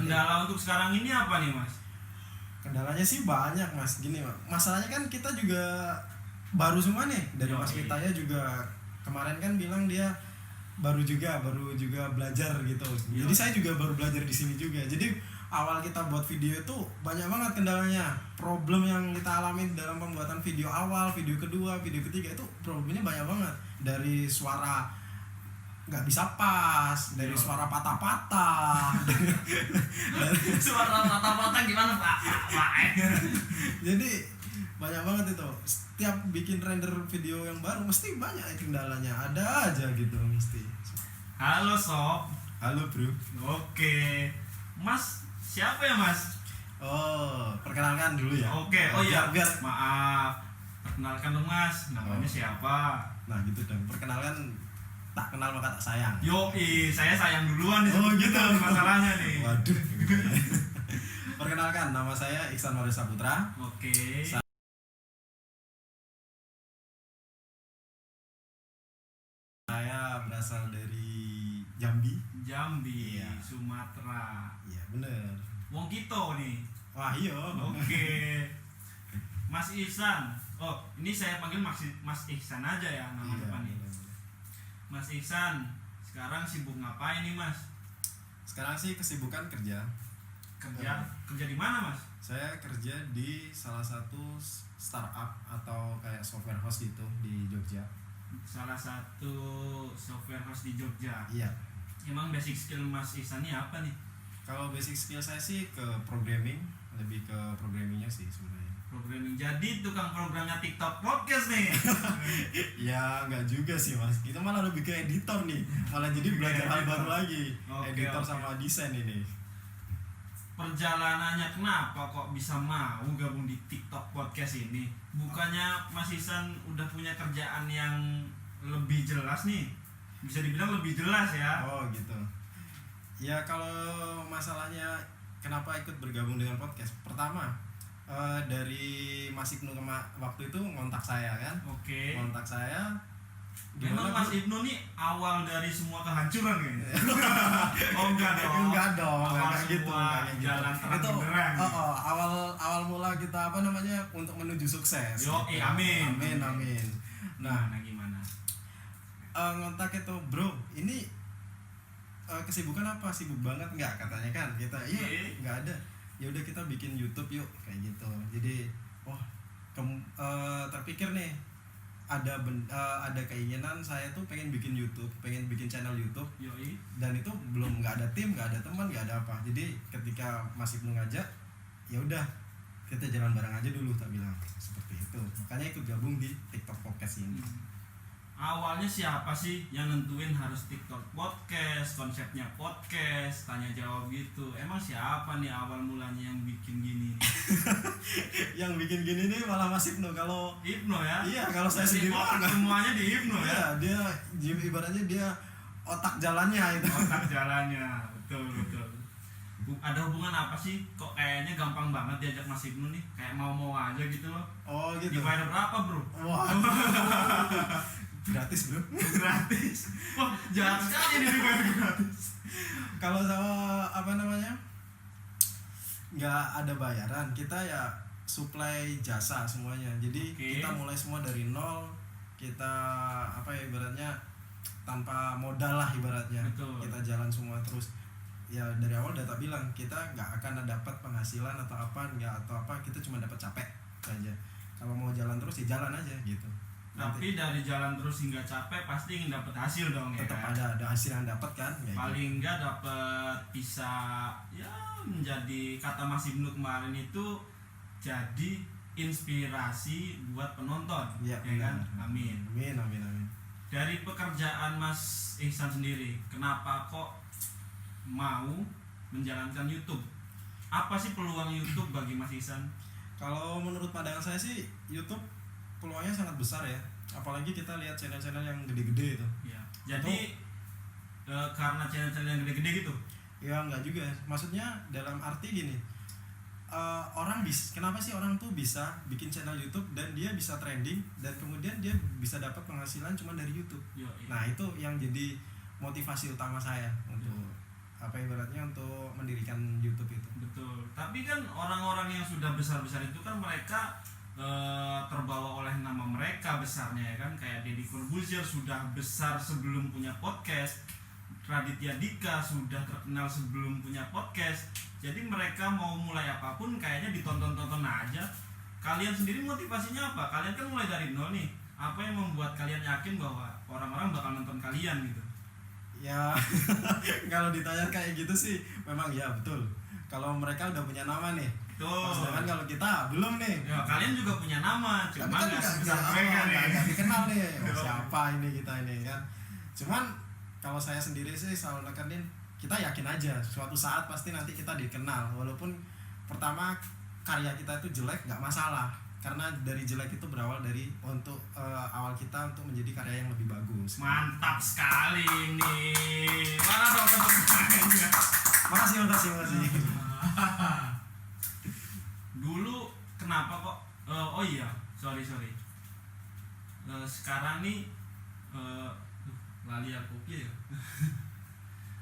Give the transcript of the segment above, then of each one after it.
Kendala untuk sekarang ini apa nih Mas? Kendalanya sih banyak Mas. Gini masalahnya kan kita juga baru semua nih. Dari Mas Mitaya juga kemarin kan bilang dia baru juga belajar gitu. Jadi saya juga baru belajar di sini juga. Jadi awal kita buat video itu banyak banget kendalanya. Problem yang kita alami dalam pembuatan video awal, video kedua, video ketiga itu problemnya banyak banget. Dari suara nggak bisa pas, dari suara patah-patah, suara patah-patah gimana Pak? Jadi banyak banget itu. Setiap bikin render video yang baru mesti banyak kendalanya, ada aja gitu mesti. Halo Sob. Halo bro. Oke, Mas siapa ya Mas? Oh, perkenalkan dulu ya. Oke, oh iya, biar maaf. Perkenalkan dong Mas, namanya siapa? Nah gitu dong, perkenalkan, tak kenal maka tak sayang. Yoi, saya sayang duluan nih. Oh gitu masalahnya nih. Waduh. Perkenalkan, nama saya Iksan Maria Saputra. Oke. Saya berasal dari Jambi. Iya. Iya. Sumatera. Iya bener. Wong Kito nih. Wah iya. Oke. Mas Ihsan. Oh, ini saya panggil Mas Ihsan aja ya nama Iya, depan nih. Mas Ihsan, sekarang sibuk ngapain nih Mas? Sekarang sih kesibukan kerja. Kerja di mana Mas? Saya kerja di salah satu startup atau kayak software house gitu di Jogja. Salah satu software house di Jogja. Iya. Emang basic skill Mas Ihsan ini apa nih? Kalau basic skill saya sih ke programming, lebih ke programmingnya sih sebenarnya. Programming, jadi tukang programnya TikTok podcast nih. Ya nggak juga sih Mas, kita malah lebih ke editor nih, malah jadi belajar hal baru lagi. Editor sama desain ini. Perjalanannya kenapa kok bisa mau gabung di TikTok podcast ini? Bukannya Mas Ihsan udah punya kerjaan yang lebih jelas nih? Bisa dibilang lebih jelas ya? Oh gitu. Ya kalau masalahnya kenapa ikut bergabung dengan podcast, pertama dari Mas Ibnu waktu itu ngontak saya kan. Oke. Ngontak saya. Memang Mas Ibnu nih awal dari semua kehancuran kayaknya. Oh enggak dong. Enggak gitu. Jalan terang benerang. Awal mula kita untuk menuju sukses. Yo, gitu. Amin. Nah, gimana? Ngontak itu, bro, ini kesibukan apa? Sibuk banget nggak katanya kan? Kita iya nggak ada. Ya udah kita bikin YouTube yuk kayak gitu. Jadi terpikir nih ada keinginan saya tuh pengen bikin YouTube, pengen bikin channel YouTube. Yoi. Dan itu belum, nggak ada tim, nggak ada teman, nggak ada apa. Jadi ketika masih belum ngajak, ya udah kita jalan bareng aja dulu, tak bilang seperti itu. Makanya ikut gabung di TikTok Podcast ini. Awalnya siapa sih yang nentuin harus TikTok podcast, konsepnya podcast, tanya jawab gitu? Emang siapa nih awal mulanya yang bikin gini? Yang bikin gini nih malah Mas Ibnu. Kalau Ibnu ya? Iya, kalau saya sendiri semuanya di Ibnu ya? Iya, dia ibaratnya dia otak jalannya itu. Otak jalannya, betul. Ada hubungan apa sih? Kok kayaknya gampang banget diajak Mas Ibnu nih? Kayak mau aja gitu loh. Oh gitu. Dibayar berapa bro? Wah. Gratis bro. Gratis. Wah jahat sekali nih dibayar gratis. Kalau sama nggak ada bayaran, kita ya supply jasa semuanya. Jadi kita mulai semua dari nol. Kita ibaratnya tanpa modal lah ibaratnya. Betul. Kita jalan semua terus. Ya dari awal data bilang kita nggak akan dapat penghasilan atau apa, kita cuma dapat capek aja. Kalau mau jalan terus ya jalan aja gitu. Tapi dari jalan terus hingga capek pasti ingin dapat hasil dong. Tetap ya kan? ada hasil yang dapat kan. Paling enggak dapat bisa ya menjadi, kata Mas Ibnu kemarin itu, jadi inspirasi buat penonton. Ya kan? Amin. Dari pekerjaan Mas Ihsan sendiri, kenapa kok mau menjalankan YouTube? Apa sih peluang YouTube bagi Mas Ihsan? Kalau menurut pandangan saya sih YouTube peluangnya sangat besar ya, apalagi kita lihat channel-channel yang gede-gede itu. Ya. Jadi karena channel-channel yang gede-gede gitu? Ya enggak juga, maksudnya dalam arti gini, kenapa sih orang tuh bisa bikin channel YouTube dan dia bisa trending dan kemudian dia bisa dapat penghasilan cuma dari YouTube. Iya. Nah itu yang jadi motivasi utama saya untuk apa ibaratnya untuk mendirikan YouTube itu. Betul. Tapi kan orang-orang yang sudah besar-besar itu kan mereka terbawa oleh nama mereka besarnya ya kan, kayak Deddy Corbuzier sudah besar sebelum punya podcast, Raditya Dika sudah terkenal sebelum punya podcast. Jadi mereka mau mulai apapun kayaknya ditonton-tonton aja. Kalian sendiri motivasinya apa? Kalian kan mulai dari nol nih. Apa yang membuat kalian yakin bahwa orang-orang bakal nonton kalian gitu? Ya kalau ditanya kayak gitu sih memang ya betul. Kalau mereka udah punya nama nih. Sedangkan kalau kita belum nih. Ya, kalian juga punya nama, Tapi cuma kan nggak nggak sebesar mereka nih. nggak dikenal nih. Oh, siapa ini kita ini kan. Cuman kalau saya sendiri sih selalu nekenin kita yakin aja suatu saat pasti nanti kita dikenal, walaupun pertama karya kita itu jelek nggak masalah, karena dari jelek itu berawal dari untuk awal kita untuk menjadi karya yang lebih bagus. Mantap sekali ini. Mana dong tepuk tangannya? Makasih. Dulu kenapa kok oh iya, sorry. Sekarang nih lali aku ya.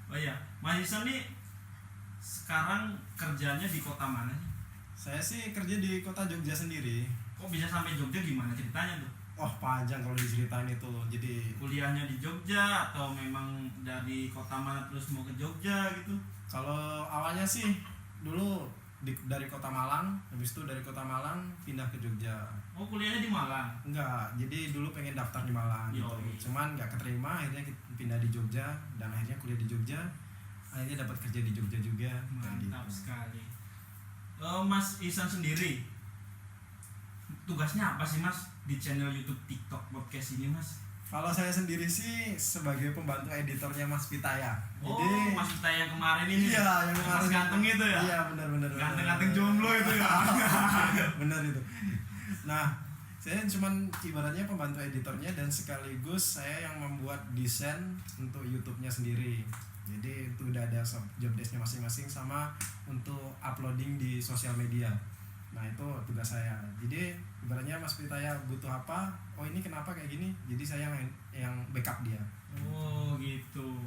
Oh iya, Mas Ihsan nih sekarang kerjanya di kota mana sih? Saya sih kerja di kota Jogja sendiri. Kok bisa sampai Jogja, gimana ceritanya tuh? Oh panjang kalau diceritain itu. Jadi Kuliahnya di Jogja atau memang dari kota mana terus mau ke Jogja gitu? kalau awalnya sih dulu dari kota Malang, habis itu dari kota Malang pindah ke Jogja. Oh, kuliahnya di Malang. Enggak, jadi dulu pengen daftar di Malang gitu. Yoi. Cuman nggak keterima, akhirnya pindah di Jogja dan akhirnya kuliah di Jogja. Akhirnya dapat kerja di Jogja juga. kayak Mantap gitu. sekali. Mas Ihsan sendiri tugasnya apa sih Mas di channel YouTube, TikTok, podcast ini Mas? Kalau saya sendiri sih sebagai pembantu editornya Mas Pitaya. Oh, Jadi Mas Vita yang kemarin ini. iya, yang Mas kemarin ganteng itu ya? Iya, benar. Ganteng-ganteng jomblo itu ya. Benar itu. Nah, saya cuman ibaratnya pembantu editornya dan sekaligus saya yang membuat desain untuk YouTube-nya sendiri. Jadi itu udah ada job desk-nya masing-masing sama untuk uploading di sosial media. Nah itu tugas saya. Jadi ibaratnya Mas Pitaya butuh apa, oh ini kenapa kayak gini, jadi saya yang backup dia. Oh gitu.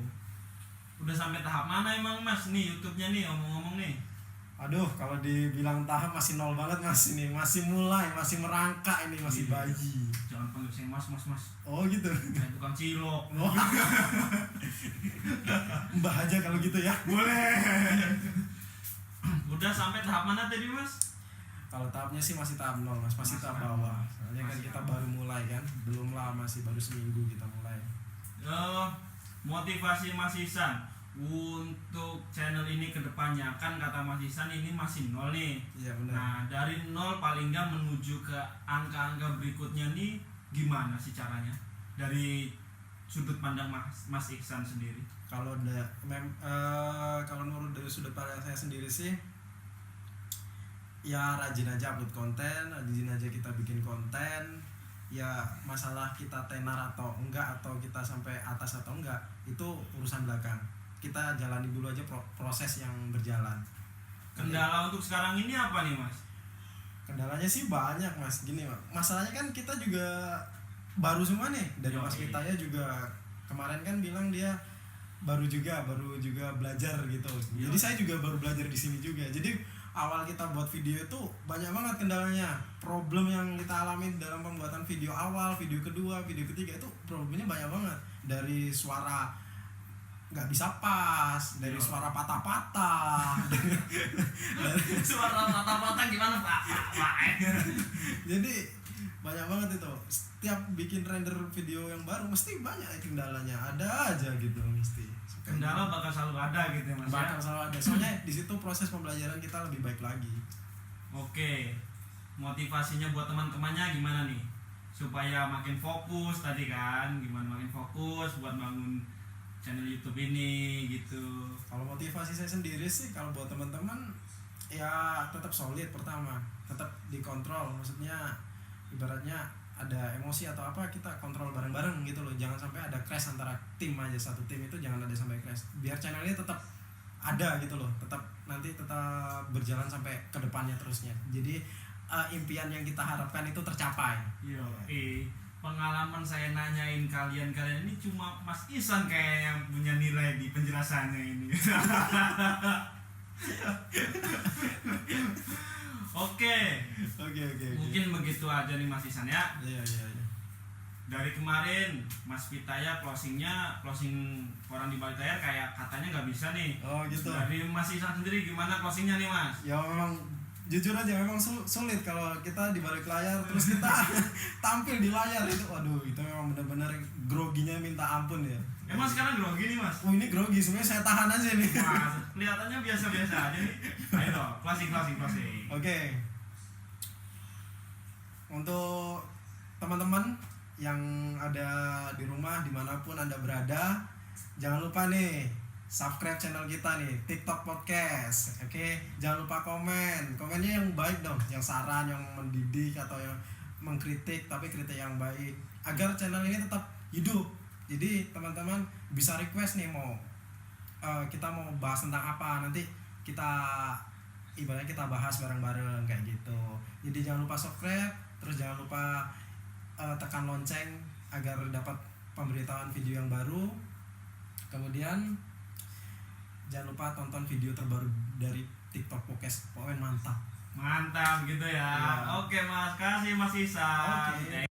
Udah sampai tahap mana emang Mas nih YouTube-nya nih, omong-omong nih? Aduh kalau dibilang tahap masih nol banget Mas, ini masih mulai, masih merangkak, ini masih Iya. bayi. Jangan panggil saya Mas. Oh gitu. Kayak tukang cilok. Oh. Mbah aja kalau gitu ya. Boleh. Udah sampai tahap mana tadi Mas? Kalau tahapnya sih masih tahap nol Mas, masih tahap bawah. Soalnya kan Masih kita awal. baru mulai kan, belum lama sih, baru seminggu kita mulai. Motivasi Mas Ihsan untuk channel ini ke depannya, kan kata Mas Ihsan ini masih nol nih. Iya benar. Nah dari nol paling nggak menuju ke angka-angka berikutnya nih gimana sih caranya? Dari sudut pandang Mas Ihsan sendiri. Kalau kalau menurut dari sudut pandang saya sendiri sih, ya rajin aja upload konten, rajin aja kita bikin konten. Ya masalah kita tenar atau enggak, atau kita sampai atas atau enggak, itu urusan belakang. Kita jalani dulu aja proses yang berjalan. Kendala untuk sekarang ini apa nih Mas? Kendalanya sih banyak Mas, gini Mas, masalahnya kan kita juga baru semua nih. Dari Yoi. Mas Pitaya juga kemarin kan bilang dia baru juga belajar gitu. Yoi. Jadi saya juga baru belajar di sini juga. Jadi awal kita buat video itu banyak banget kendalanya. Problem yang kita alami dalam pembuatan video awal, video kedua, video ketiga itu problemnya banyak banget. Dari suara nggak bisa pas, dari Yoi. suara patah-patah. Suara patah-patah gimana Pak? Jadi banyak banget itu. Setiap bikin render video yang baru mesti banyak kendalanya, ada aja gitu mesti. Kendala bakal selalu ada gitu ya Mas ya? Bakal selalu ada. Soalnya di situ proses pembelajaran kita lebih baik lagi. Oke, motivasinya buat teman-temannya gimana nih? Supaya makin fokus tadi kan, gimana makin fokus buat bangun channel YouTube ini gitu. Kalau motivasi saya sendiri sih, kalau buat teman-teman ya tetap solid pertama, tetap dikontrol. Maksudnya ibaratnya ada emosi atau apa kita kontrol bareng-bareng gitu loh. Jangan sampai ada crash antara tim aja, satu tim itu jangan ada sampai crash. Biar channelnya tetap ada gitu loh, tetap berjalan sampai ke depannya terusnya. Jadi impian yang kita harapkan itu tercapai. Iya. pengalaman saya nanyain kalian ini cuma Mas Ihsan kayak yang punya nilai di penjelasannya ini. Oke. Oke. Mungkin begitu aja nih Mas Ihsan ya. Iya. Dari kemarin Mas Pitaya closing orang di balik layar kayak katanya nggak bisa nih. Oh gitu. Dari Mas Ihsan sendiri gimana closingnya nih Mas? Ya memang jujur aja memang sulit kalau kita di balik layar terus kita tampil di layar itu, waduh itu memang benar-benar groginya minta ampun ya. Emang sekarang grogi nih Mas? Oh ini grogi sebenarnya, saya tahan aja nih. Mas, kelihatannya biasa-biasa aja nih. Ayo dong, closing. Oke. Untuk teman-teman yang ada di rumah dimanapun Anda berada, jangan lupa nih subscribe channel kita nih TikTok Podcast. Oke, jangan lupa komennya yang baik dong, yang saran, yang mendidik atau yang mengkritik, tapi kritik yang baik agar channel ini tetap hidup. Jadi teman-teman bisa request nih kita mau bahas tentang apa, nanti kita ibaratnya kita bahas bareng-bareng kayak gitu. Jadi jangan lupa subscribe, terus jangan lupa tekan lonceng agar dapat pemberitahuan video yang baru. Kemudian jangan lupa tonton video terbaru dari TikTok Podcast. Pokoknya mantap gitu ya. Ya. Oke Mas, kasih Mas Ihsan. Oke.